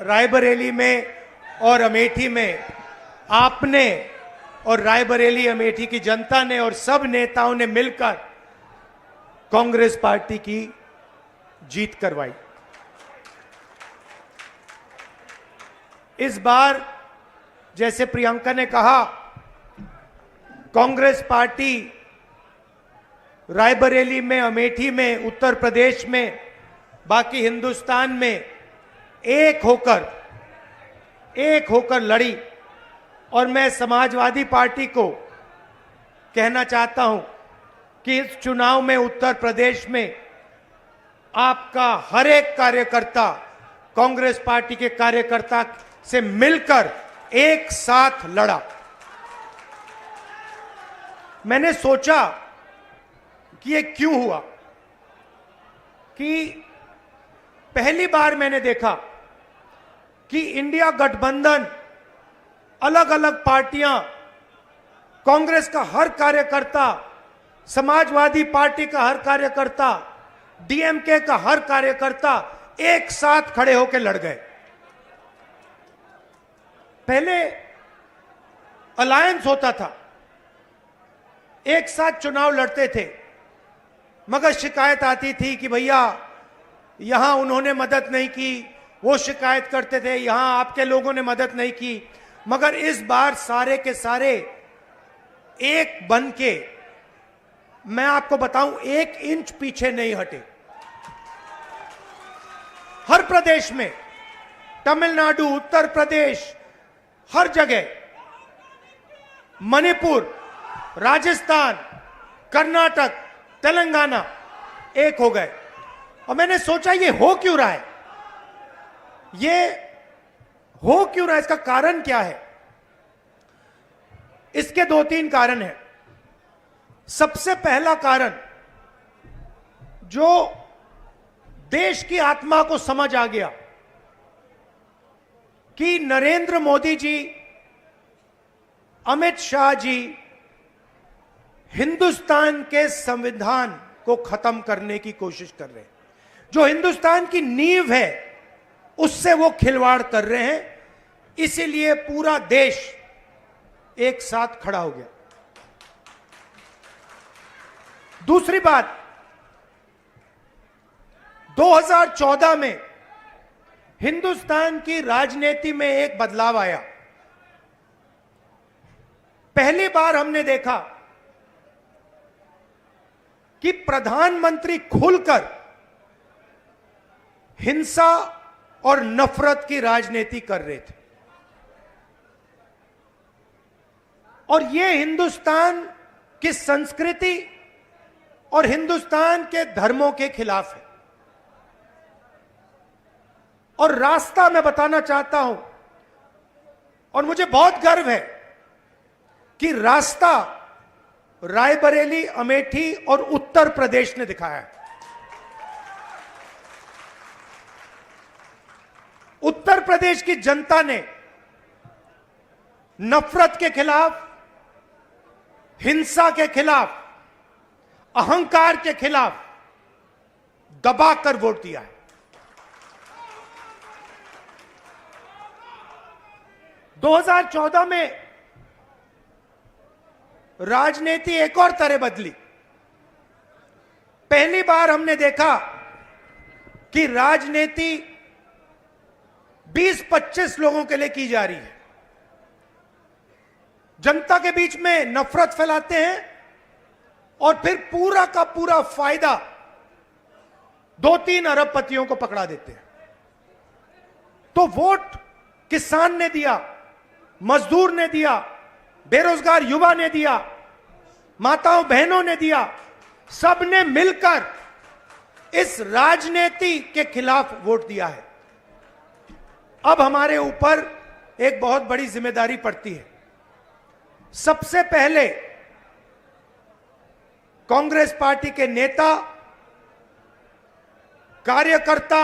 रायबरेली में और अमेठी में आपने और रायबरेली अमेठी की जनता ने और सब नेताओं ने मिलकर कांग्रेस पार्टी की जीत करवाई। इस बार जैसे प्रियंका ने कहा, कांग्रेस पार्टी रायबरेली में, अमेठी में, उत्तर प्रदेश में, बाकी हिंदुस्तान में एक होकर लड़ी। और मैं समाजवादी पार्टी को कहना चाहता हूं कि इस चुनाव में उत्तर प्रदेश में आपका हर एक कार्यकर्ता कांग्रेस पार्टी के कार्यकर्ता से मिलकर एक साथ लड़ा। मैंने सोचा कि ये क्यों हुआ, कि पहली बार मैंने देखा कि इंडिया गठबंधन, अलग अलग पार्टियां, कांग्रेस का हर कार्यकर्ता, समाजवादी पार्टी का हर कार्यकर्ता, डीएमके का हर कार्यकर्ता एक साथ खड़े होकर लड़ गए। पहले अलायंस होता था, एक साथ चुनाव लड़ते थे, मगर शिकायत आती थी कि भैया यहां उन्होंने मदद नहीं की, वो शिकायत करते थे यहां आपके लोगों ने मदद नहीं की। मगर इस बार सारे के सारे एक बन के, मैं आपको बताऊं, 1 इंच पीछे नहीं हटे। हर प्रदेश में, तमिलनाडु, उत्तर प्रदेश, हर जगह, मणिपुर, राजस्थान, कर्नाटक, तेलंगाना एक हो गए। और मैंने सोचा ये हो क्यों रहा है, ये हो क्यों रहा है, इसका कारण क्या है? इसके 2-3 कारण हैं। सबसे पहला कारण, जो देश की आत्मा को समझ आ गया कि नरेंद्र मोदी जी, अमित शाह जी हिंदुस्तान के संविधान को खत्म करने की कोशिश कर रहे हैं। जो हिंदुस्तान की नींव है उससे वो खिलवाड़ कर रहे हैं। इसीलिए पूरा देश एक साथ खड़ा हो गया। दूसरी बात, 2014 में हिंदुस्तान की राजनीति में एक बदलाव आया। पहली बार हमने देखा कि प्रधानमंत्री खुलकर हिंसा और नफरत की राजनीति कर रहे थे। और यह हिंदुस्तान की संस्कृति और हिंदुस्तान के धर्मों के खिलाफ है। और रास्ता मैं बताना चाहता हूं, और मुझे बहुत गर्व है कि रास्ता रायबरेली, अमेठी और उत्तर प्रदेश ने दिखाया है। उत्तर प्रदेश की जनता ने नफरत के खिलाफ, हिंसा के खिलाफ, अहंकार के खिलाफ दबाकर वोट दिया है। 2014 में राजनीति एक और तरह बदली। पहली बार हमने देखा कि राजनीति 20-25 लोगों के लिए की जा रही है। जनता के बीच में नफरत फैलाते हैं और फिर पूरा का पूरा फायदा 2-3 अरबपतियों को पकड़ा देते हैं। तो वोट किसान ने दिया, मजदूर ने दिया, बेरोजगार युवा ने दिया, माताओं बहनों ने दिया, सबने मिलकर इस राजनीति के खिलाफ वोट दिया है। अब हमारे ऊपर एक बहुत बड़ी जिम्मेदारी पड़ती है। सबसे पहले कांग्रेस पार्टी के नेता, कार्यकर्ता,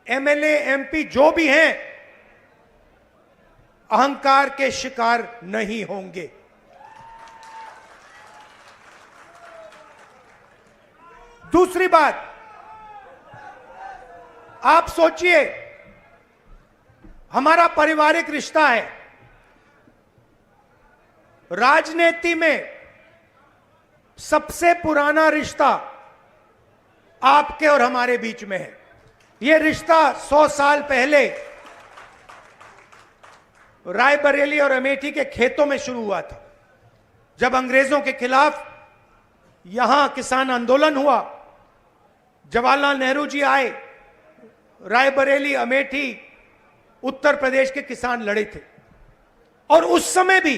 एमएलए, एमपी जो भी हैं, अहंकार के शिकार नहीं होंगे। दूसरी बात, आप सोचिए हमारा पारिवारिक रिश्ता है। राजनीति में सबसे पुराना रिश्ता आपके और हमारे बीच में है। यह रिश्ता 100 साल पहले रायबरेली और अमेठी के खेतों में शुरू हुआ था। जब अंग्रेजों के खिलाफ यहां किसान आंदोलन हुआ, जवाहरलाल नेहरू जी आए, रायबरेली, अमेठी, उत्तर प्रदेश के किसान लड़े थे। और उस समय भी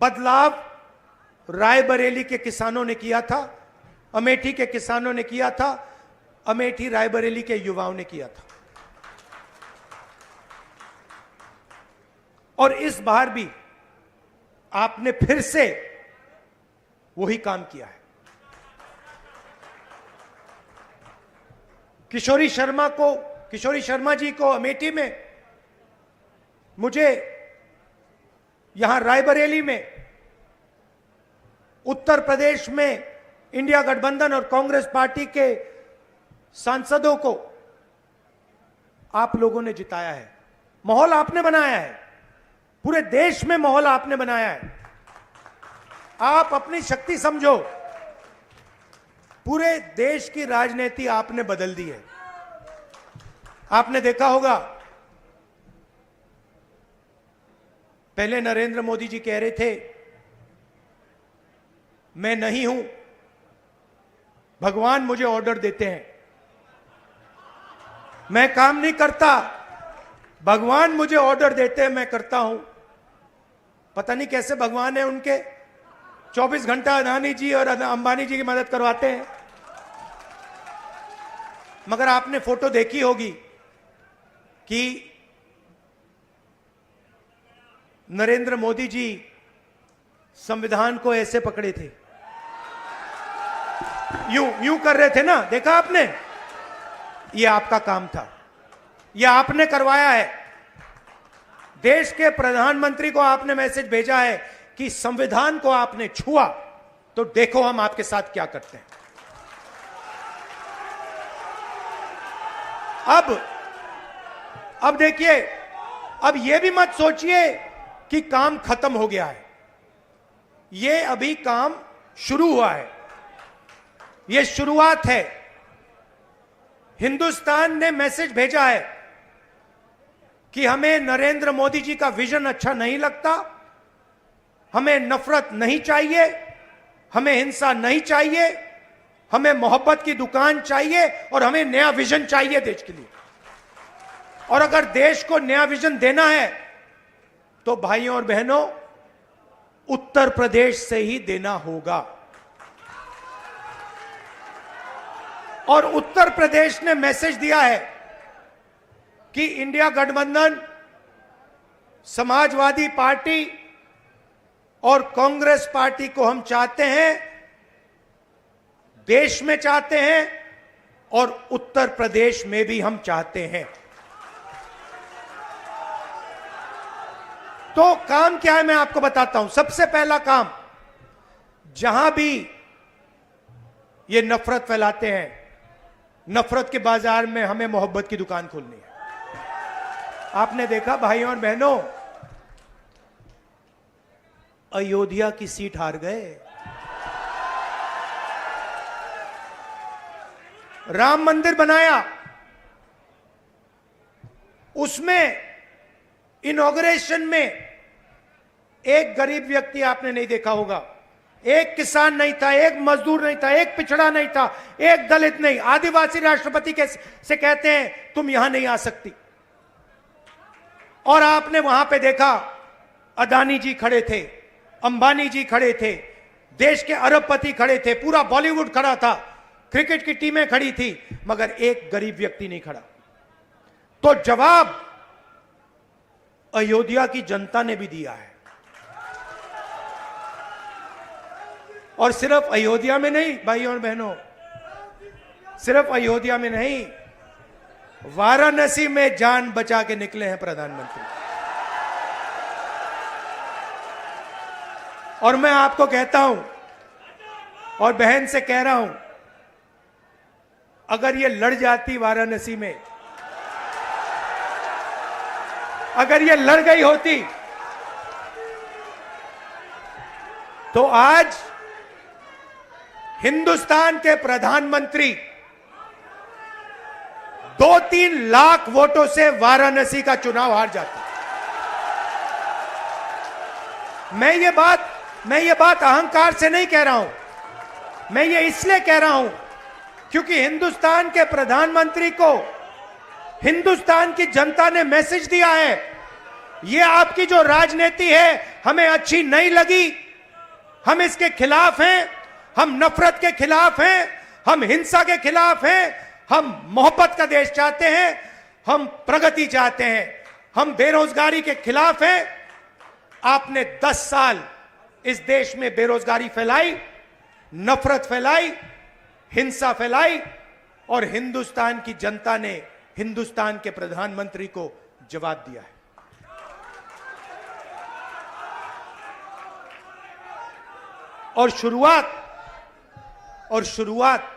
बदलाव रायबरेली के किसानों ने किया था, अमेठी के किसानों ने किया था, अमेठी रायबरेली के युवाओं ने किया था। और इस बार भी आपने फिर से वही काम किया है। किशोरी शर्मा जी को अमेठी में, मुझे यहां रायबरेली में, उत्तर प्रदेश में इंडिया गठबंधन और कांग्रेस पार्टी के सांसदों को आप लोगों ने जिताया है। माहौल आपने बनाया है, पूरे देश में माहौल आपने बनाया है। आप अपनी शक्ति समझो, पूरे देश की राजनीति आपने बदल दी है। आपने देखा होगा, पहले नरेंद्र मोदी जी कह रहे थे मैं नहीं हूं, भगवान मुझे ऑर्डर देते हैं, मैं काम नहीं करता, भगवान मुझे ऑर्डर देते हैं, मैं करता हूं। पता नहीं कैसे भगवान है उनके, 24 घंटा अदानी जी और अंबानी जी की मदद करवाते हैं। मगर आपने फोटो देखी होगी कि नरेंद्र मोदी जी संविधान को ऐसे पकड़े थे, यूं कर रहे थे ना, देखा आपने? ये आपका काम था, ये आपने करवाया है। देश के प्रधानमंत्री को आपने मैसेज भेजा है कि संविधान को आपने छुआ तो देखो हम आपके साथ क्या करते हैं। अब देखिए, अब यह भी मत सोचिए कि काम खत्म हो गया है। यह अभी काम शुरू हुआ है, यह शुरुआत है। हिंदुस्तान ने मैसेज भेजा है कि हमें नरेंद्र मोदी जी का विजन अच्छा नहीं लगता, हमें नफरत नहीं चाहिए, हमें हिंसा नहीं चाहिए, हमें मोहब्बत की दुकान चाहिए और हमें नया विजन चाहिए देश के लिए। और अगर देश को नया विजन देना है तो भाइयों और बहनों, उत्तर प्रदेश से ही देना होगा। और उत्तर प्रदेश ने मैसेज दिया है कि इंडिया गठबंधन, समाजवादी पार्टी और कांग्रेस पार्टी को हम चाहते हैं, देश में चाहते हैं और उत्तर प्रदेश में भी हम चाहते हैं। तो काम क्या है मैं आपको बताता हूं। सबसे पहला काम, जहां भी ये नफरत फैलाते हैं, नफरत के बाजार में हमें मोहब्बत की दुकान खोलनी है। आपने देखा भाइयों और बहनों, अयोध्या की सीट हार गए, राम मंदिर बनाया, उसमें इनॉग्रेशन में एक गरीब व्यक्ति आपने नहीं देखा होगा, एक किसान नहीं था, एक मजदूर नहीं था, एक पिछड़ा नहीं था, एक दलित नहीं, आदिवासी राष्ट्रपति से कहते हैं तुम यहां नहीं आ सकती। और आपने वहां पे देखा, अदानी जी खड़े थे, अंबानी जी खड़े थे, देश के अरबपति खड़े थे, पूरा बॉलीवुड खड़ा था, क्रिकेट की टीमें खड़ी थी, मगर एक गरीब व्यक्ति नहीं खड़ा। तो जवाब अयोध्या की जनता ने भी दिया है। और सिर्फ अयोध्या में नहीं भाइयों और बहनों, सिर्फ अयोध्या में नहीं, वाराणसी में जान बचा के निकले हैं प्रधानमंत्री। और मैं आपको कहता हूं और बहन से कह रहा हूं, अगर ये लड़ जाती वाराणसी में अगर ये लड़ गई होती तो आज हिंदुस्तान के प्रधानमंत्री 2-3 लाख वोटों से वाराणसी का चुनाव हार जाते। मैं ये बात अहंकार से नहीं कह रहा हूं, मैं ये इसलिए कह रहा हूं क्योंकि हिंदुस्तान के प्रधानमंत्री को हिंदुस्तान की जनता ने मैसेज दिया है, ये आपकी जो राजनीति है हमें अच्छी नहीं लगी, हम इसके खिलाफ हैं, हम नफरत के खिलाफ हैं, हम हिंसा के खिलाफ हैं, हम मोहब्बत का देश चाहते हैं, हम प्रगति चाहते हैं, हम बेरोजगारी के खिलाफ हैं। आपने 10 साल इस देश में बेरोजगारी फैलाई, नफरत फैलाई, हिंसा फैलाई और हिंदुस्तान की जनता ने हिंदुस्तान के प्रधानमंत्री को जवाब दिया है। और शुरुआत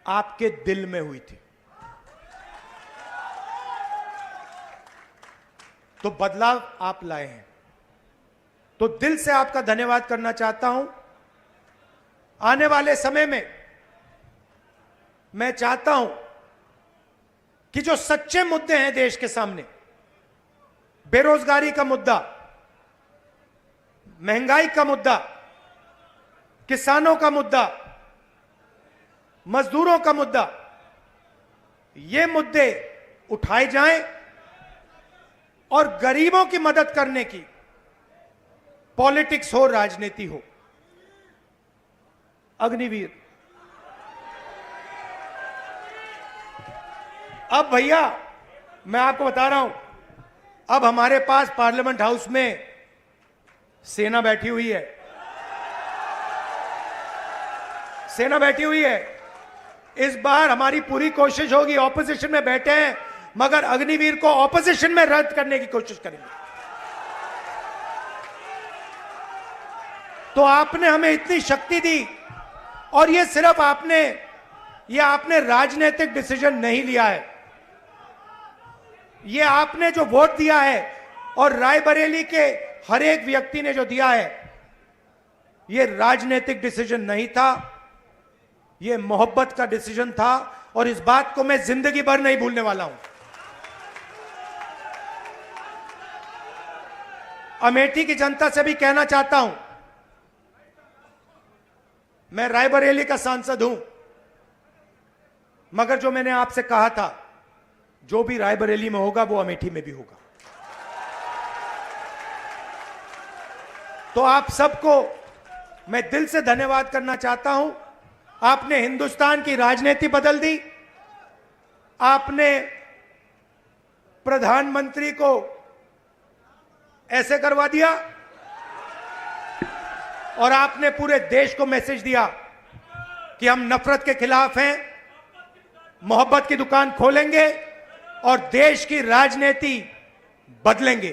आपके दिल में हुई थी, तो बदलाव आप लाए हैं, तो दिल से आपका धन्यवाद करना चाहता हूं। आने वाले समय में मैं चाहता हूं कि जो सच्चे मुद्दे हैं देश के सामने, बेरोजगारी का मुद्दा, महंगाई का मुद्दा, किसानों का मुद्दा, मजदूरों का मुद्दा, ये मुद्दे उठाए जाएं और गरीबों की मदद करने की पॉलिटिक्स हो, राजनीति हो। अग्निवीर, अब भैया मैं आपको बता रहा हूं, अब हमारे पास पार्लियामेंट हाउस में सेना बैठी हुई है, सेना बैठी हुई है। इस बार हमारी पूरी कोशिश होगी, ऑपोजिशन में बैठे हैं मगर अग्निवीर को ऑपोजिशन में रद्द करने की कोशिश करेंगे। तो आपने हमें इतनी शक्ति दी और ये सिर्फ आपने राजनीतिक डिसीजन नहीं लिया है, ये आपने जो वोट दिया है और रायबरेली के हर एक व्यक्ति ने जो दिया है, ये राजनीतिक डिसीजन नहीं था, ये मोहब्बत का डिसीजन था और इस बात को मैं जिंदगी भर नहीं भूलने वाला हूं। अमेठी की जनता से भी कहना चाहता हूं, मैं रायबरेली का सांसद हूं, मगर जो मैंने आपसे कहा था, जो भी रायबरेली में होगा वो अमेठी में भी होगा। तो आप सबको मैं दिल से धन्यवाद करना चाहता हूं। आपने हिंदुस्तान की राजनीति बदल दी, आपने प्रधानमंत्री को ऐसे करवा दिया और आपने पूरे देश को मैसेज दिया कि हम नफरत के खिलाफ हैं, मोहब्बत की दुकान खोलेंगे और देश की राजनीति बदलेंगे।